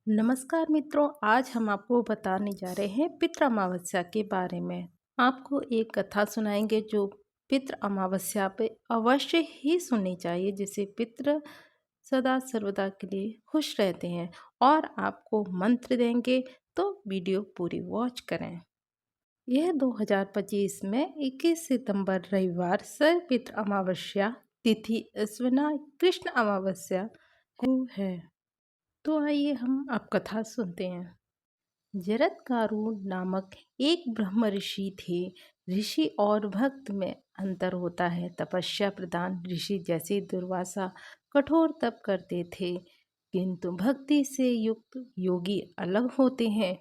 नमस्कार मित्रों, आज हम आपको बताने जा रहे हैं पितृ अमावस्या के बारे में। आपको एक कथा सुनाएंगे जो पितृ अमावस्या पे अवश्य ही सुननी चाहिए, जिससे पितृ सदा सर्वदा के लिए खुश रहते हैं। और आपको मंत्र देंगे, तो वीडियो पूरी वॉच करें। यह 2025 में 21 सितंबर रविवार सर पितृ अमावस्या तिथि अश्विना कृष्ण अमावस्या है। तो आइए हम अब कथा सुनते हैं। जरत्कारु नामक एक ब्रह्म ऋषि थे। ऋषि और भक्त में अंतर होता है। तपस्या प्रधान ऋषि जैसे दुर्वासा कठोर तप करते थे, किंतु भक्ति से युक्त योगी अलग होते हैं।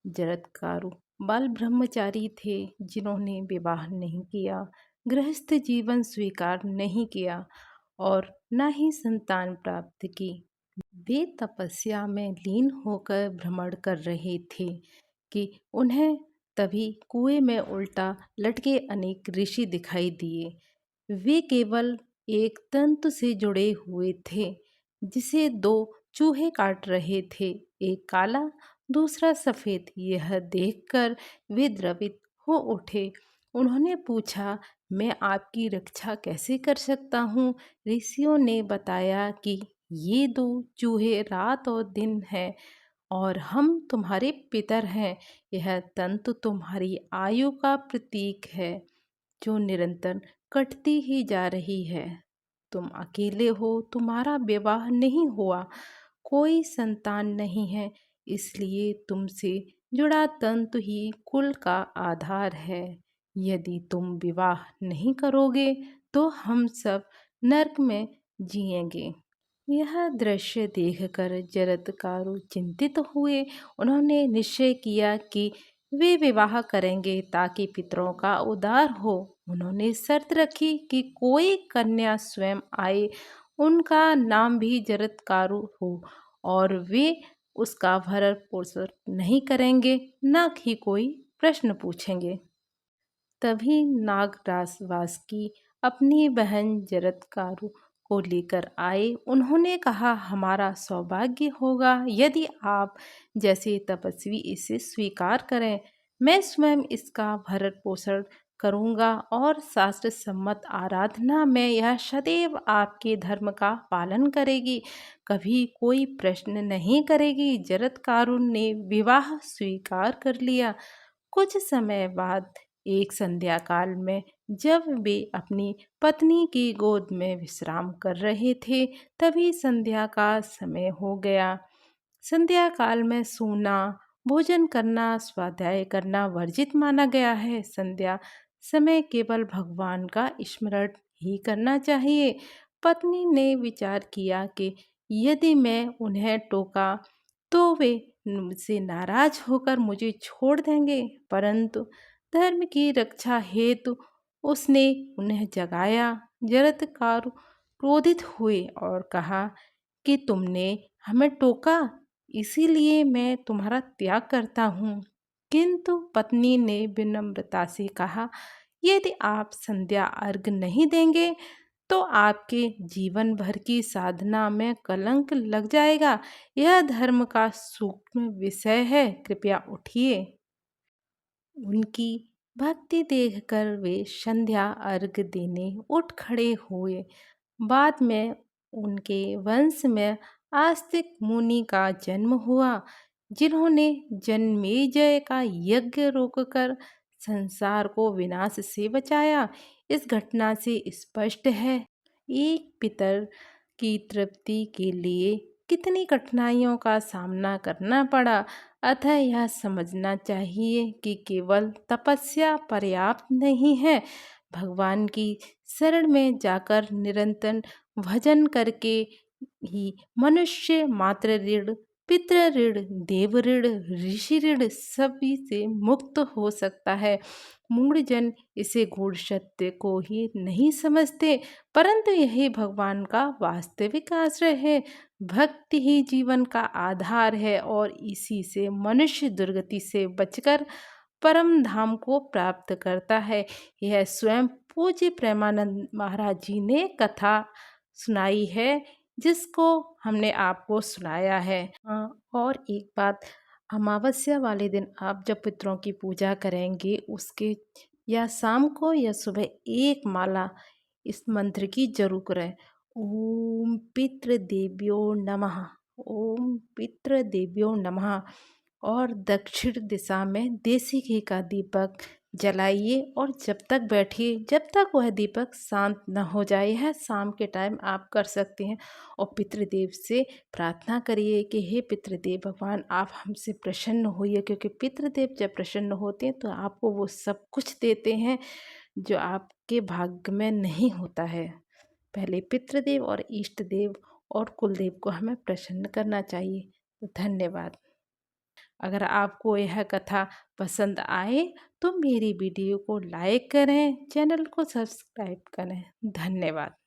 जरत्कारु बाल ब्रह्मचारी थे, जिन्होंने विवाह नहीं किया, गृहस्थ जीवन स्वीकार नहीं किया और न ही संतान प्राप्त की। वे तपस्या में लीन होकर भ्रमण कर रहे थे कि उन्हें तभी कुएं में उल्टा लटके अनेक ऋषि दिखाई दिए। वे केवल एक तंतु से जुड़े हुए थे, जिसे दो चूहे काट रहे थे, एक काला दूसरा सफेद। यह देखकर वे द्रवित हो उठे। उन्होंने पूछा, मैं आपकी रक्षा कैसे कर सकता हूँ? ऋषियों ने बताया कि ये दो चूहे रात और दिन हैं और हम तुम्हारे पितर हैं। यह तंतु तुम्हारी आयु का प्रतीक है, जो निरंतर कटती ही जा रही है। तुम अकेले हो, तुम्हारा विवाह नहीं हुआ, कोई संतान नहीं है, इसलिए तुमसे जुड़ा तंतु ही कुल का आधार है। यदि तुम विवाह नहीं करोगे तो हम सब नरक में जिएंगे। यह दृश्य देखकर जरत्कारु चिंतित हुए। उन्होंने निश्चय किया कि वे विवाह करेंगे ताकि पितरों का उद्धार हो। उन्होंने शर्त रखी कि कोई कन्या स्वयं आए, उनका नाम भी जरत्कारु हो और वे उसका भरण पोषण नहीं करेंगे, न ही कोई प्रश्न पूछेंगे। तभी नागराज वासुकी अपनी बहन जरत्कारु को लेकर आए। उन्होंने कहा, हमारा सौभाग्य होगा यदि आप जैसे तपस्वी इसे स्वीकार करें। मैं स्वयं इसका भरण पोषण करूंगा और शास्त्र सम्मत आराधना में यह सदैव आपके धर्म का पालन करेगी, कभी कोई प्रश्न नहीं करेगी। जरत्कारु ने विवाह स्वीकार कर लिया। कुछ समय बाद एक संध्या काल में जब वे अपनी पत्नी की गोद में विश्राम कर रहे थे, तभी संध्या का समय हो गया। संध्या काल में सोना, भोजन करना, स्वाध्याय करना वर्जित माना गया है। संध्या समय केवल भगवान का स्मरण ही करना चाहिए। पत्नी ने विचार किया कि यदि मैं उन्हें टोका तो वे मुझसे नाराज होकर मुझे छोड़ देंगे, परंतु धर्म की रक्षा हेतु उसने उन्हें जगाया। जरत्कारु क्रोधित हुए और कहा कि तुमने हमें टोका, इसीलिए मैं तुम्हारा त्याग करता हूँ। किंतु पत्नी ने विनम्रता से कहा, यदि आप संध्या अर्घ्य नहीं देंगे तो आपके जीवन भर की साधना में कलंक लग जाएगा। यह धर्म का सूक्ष्म विषय है, कृपया उठिए। उनकी भक्ति देखकर वे संध्या अर्घ्य देने उठ खड़े हुए। बाद में उनके वंश में आस्तिक मुनि का जन्म हुआ, जिन्होंने जन्मेजय का यज्ञ रोककर संसार को विनाश से बचाया। इस घटना से स्पष्ट है, एक पितर की तृप्ति के लिए कितनी कठिनाइयों का सामना करना पड़ा। अतः यह समझना चाहिए कि केवल तपस्या पर्याप्त नहीं है, भगवान की शरण में जाकर निरंतर भजन करके ही मनुष्य मातृ ऋण, पितृ ऋण, देव ऋण, ऋषि ऋण सभी से मुक्त हो सकता है। मूढ़जन इसे गूढ़ सत्य को ही नहीं समझते, परंतु यही भगवान का वास्तविक आश्रय है। भक्ति ही जीवन का आधार है और इसी से मनुष्य दुर्गति से बचकर परम धाम को प्राप्त करता है। यह स्वयं पूज्य प्रेमानंद महाराज जी ने कथा सुनाई है, जिसको हमने आपको सुनाया है। और एक बात, अमावस्या वाले दिन आप जब पितरों की पूजा करेंगे उसके या शाम को या सुबह एक माला इस मंत्र की जरूर करें। ओम पितृदेव्यो नमः। ओम पितृदेव्यो नमः। और दक्षिण दिशा में देसी घी का दीपक जलाइए और जब तक बैठिए जब तक वह दीपक शांत न हो जाए है। शाम के टाइम आप कर सकते हैं और पितृदेव से प्रार्थना करिए कि हे पितृदेव भगवान, आप हमसे प्रसन्न होइए, क्योंकि पितृदेव जब प्रसन्न होते हैं तो आपको वो सब कुछ देते हैं जो आपके भाग्य में नहीं होता है। पहले पितृदेव और इष्ट देव और कुलदेव को हमें प्रसन्न करना चाहिए। तो धन्यवाद। अगर आपको यह कथा पसंद आए तो मेरी वीडियो को लाइक करें, चैनल को सब्सक्राइब करें। धन्यवाद।